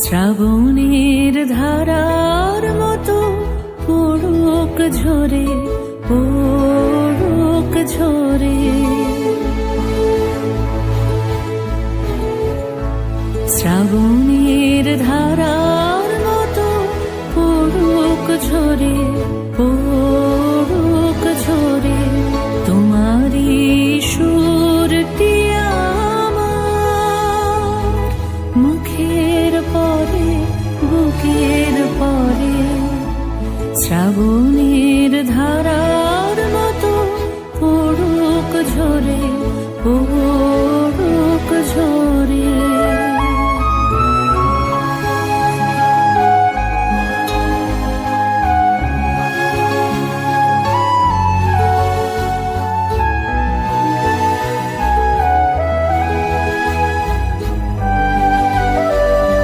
শ্রাবণের ধারার মতো পড়ুক ঝরে, পড়ুক ঝরে। শ্রাবণের ধারার মতো পড়ুক ঝরে, পড়ুক ঝরে। তোমারই সুরটি আমার মুখের পরে, বুকের পরে। শ্রাবণের ধারার মতো পড়ুক ঝরে, পড়ুক